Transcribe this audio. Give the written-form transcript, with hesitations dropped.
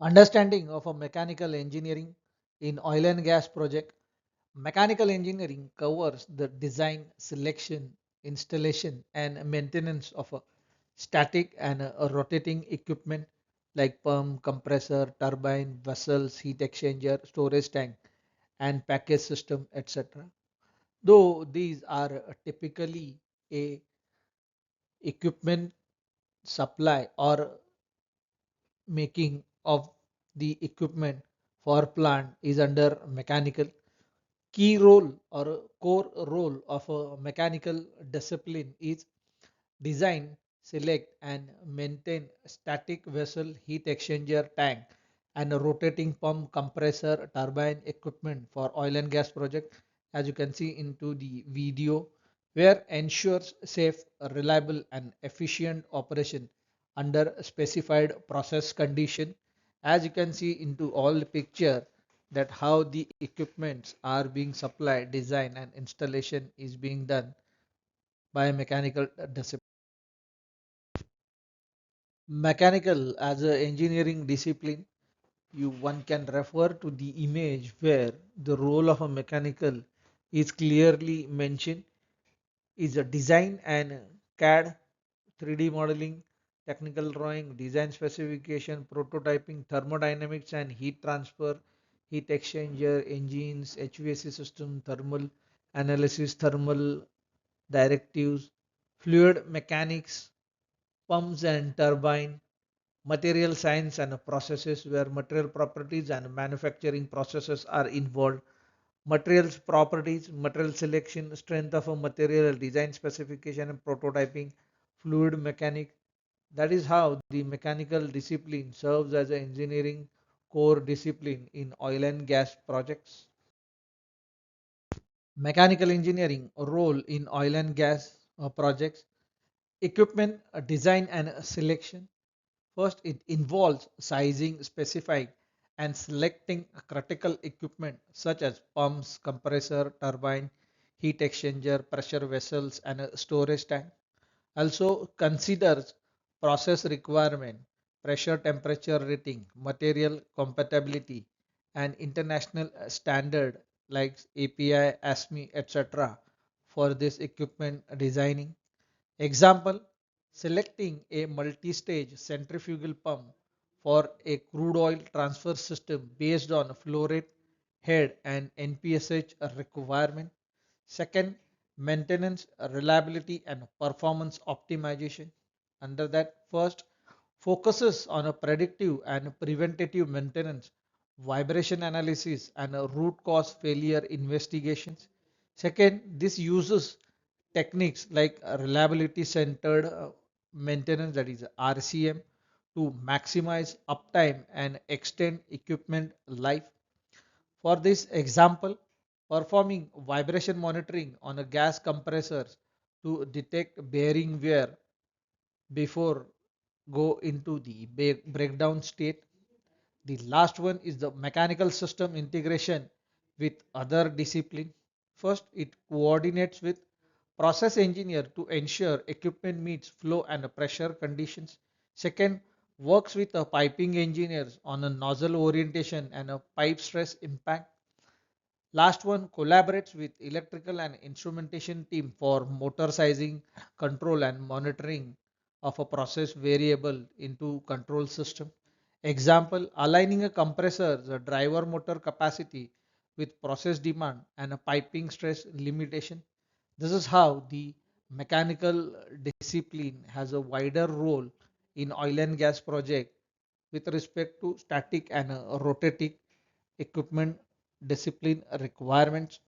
Understanding of a mechanical engineering in oil and gas project. Mechanical engineering covers the design, selection, installation and maintenance of a static and a rotating equipment like pump, compressor, turbine, vessels, heat exchanger, storage tank and package system, etc. Though these are typically a equipment supply or making of the equipment for plant is under mechanical. Key role or core role of a mechanical discipline is design, select and maintain static vessel, heat exchanger tank and a rotating pump, compressor, turbine equipment for oil and gas project, as you can see into the video, where ensures safe, reliable and efficient operation under specified process condition. As you can see into all the picture, that how the equipments are being supplied, design and installation is being done by a mechanical discipline. Mechanical as a engineering discipline, you one can refer to the image where the role of a mechanical is clearly mentioned is a design and CAD, 3D modeling, technical drawing, design specification, prototyping, thermodynamics and heat transfer, heat exchanger, engines, HVAC system, thermal analysis, thermal directives, fluid mechanics, pumps and turbine, material science and processes where material properties and manufacturing processes are involved, materials properties, material selection, strength of a material, design specification and prototyping, fluid mechanics. That is how the mechanical discipline serves as an engineering core discipline in oil and gas projects. Mechanical engineering role in oil and gas projects. Equipment design and selection. First, it involves sizing, specifying, and selecting critical equipment such as pumps, compressor, turbine, heat exchanger, pressure vessels, and a storage tank. Also considers process requirement, pressure temperature rating, material compatibility, and international standard like API, ASME, etc. for this equipment designing. Example, selecting a multi-stage centrifugal pump for a crude oil transfer system based on flow rate, head and NPSH requirement. Second, maintenance, reliability and performance optimization. Under that, first, focuses on a predictive and preventative maintenance, vibration analysis and a root cause failure investigations. Second, this uses techniques like reliability centered maintenance, that is RCM, to maximize uptime and extend equipment life. For this example, performing vibration monitoring on a gas compressors to detect bearing wear before go into the breakdown state. The last one is the mechanical system integration with other discipline. First, it coordinates with process engineer to ensure equipment meets flow and pressure conditions. Second, works with the piping engineers on a nozzle orientation and a pipe stress impact. Last one collaborates with electrical and instrumentation team for motor sizing, control and monitoring of a process variable into control system. Example, aligning a compressor, the driver motor capacity with process demand and a piping stress limitation. This is how the mechanical discipline has a wider role in oil and gas project with respect to static and rotating equipment discipline requirements.